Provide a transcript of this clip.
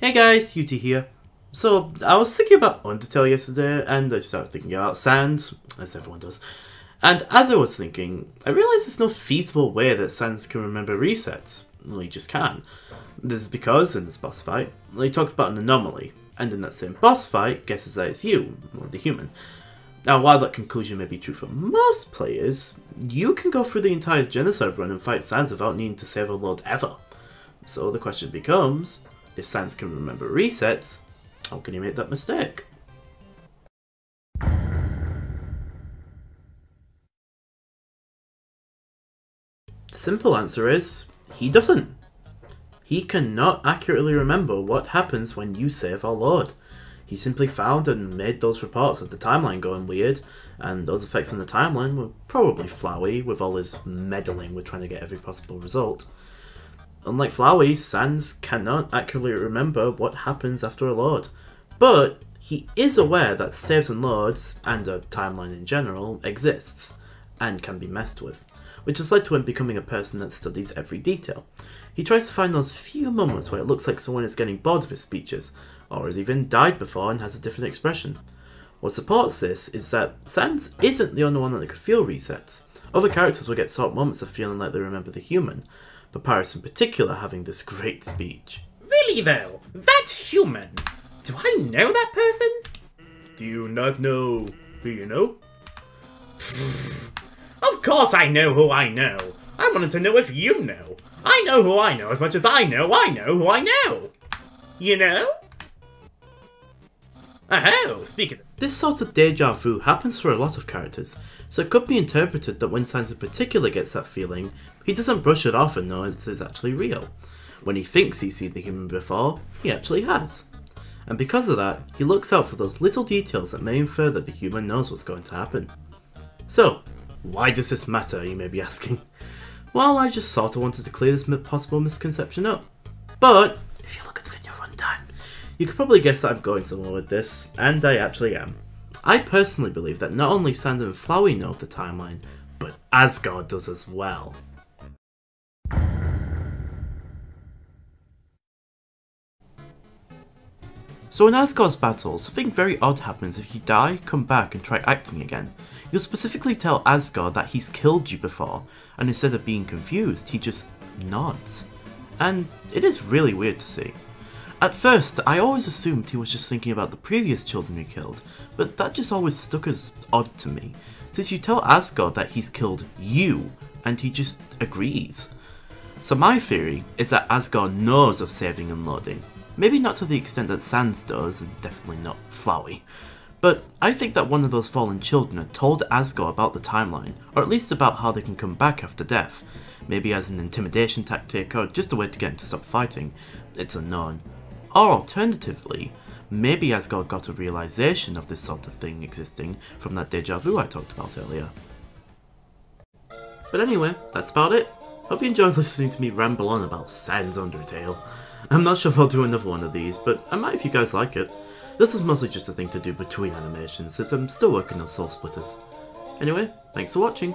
Hey guys, UT here. So, I was thinking about Undertale yesterday, and I started thinking about Sans, as everyone does. And as I was thinking, I realised there's no feasible way that Sans can remember resets. Well, he just can. This is because, in this boss fight, he talks about an anomaly, and in that same boss fight, guesses that it's you, or the human. Now, while that conclusion may be true for most players, you can go through the entire Genocide run and fight Sans without needing to save a load ever. So the question becomes, if Sans can remember resets, how can he make that mistake? The simple answer is, he doesn't. He cannot accurately remember what happens when you save or load. He simply found and made those reports of the timeline going weird, and those effects on the timeline were probably Flowey with all his meddling with trying to get every possible result. Unlike Flowey, Sans cannot accurately remember what happens after a load, but he is aware that saves and loads, and a timeline in general, exists, and can be messed with, which has led to him becoming a person that studies every detail. He tries to find those few moments where it looks like someone is getting bored of his speeches, or has even died before and has a different expression. What supports this is that Sans isn't the only one that can feel resets. Other characters will get short moments of feeling like they remember the human, Papyrus in particular having this great speech. Really though? That's human! Do I know that person? Do you not know who you know? Of course I know who I know! I wanted to know if you know! I know who I know as much as I know who I know! You know? Oh, speaking of... This sort of deja vu happens for a lot of characters, so it could be interpreted that when Sans in particular gets that feeling, he doesn't brush it off and knows it's actually real. When he thinks he's seen the human before, he actually has. And because of that, he looks out for those little details that may infer that the human knows what's going to happen. So, why does this matter, you may be asking? Well, I just sort of wanted to clear this possible misconception up. But, if you look at the video runtime, you could probably guess that I'm going somewhere with this, and I actually am. I personally believe that not only Sans and Flowey know of the timeline, but ASGORE does as well. So in ASGORE's battles, something very odd happens if you die, come back and try acting again. You'll specifically tell ASGORE that he's killed you before, and instead of being confused, he just nods. And it is really weird to see. At first, I always assumed he was just thinking about the previous children he killed, but that just always stuck as odd to me, since you tell ASGORE that he's killed you, and he just agrees. So my theory is that ASGORE knows of saving and loading. Maybe not to the extent that Sans does, and definitely not Flowey. But I think that one of those fallen children had told ASGORE about the timeline, or at least about how they can come back after death. Maybe as an intimidation tactic, or just a way to get him to stop fighting. It's unknown. Or alternatively, maybe ASGORE got a realisation of this sort of thing existing from that deja vu I talked about earlier. But anyway, that's about it. Hope you enjoyed listening to me ramble on about Sans Undertale. I'm not sure if I'll do another one of these, but I might if you guys like it. This is mostly just a thing to do between animations, since I'm still working on Soul Splitters. Anyway, thanks for watching.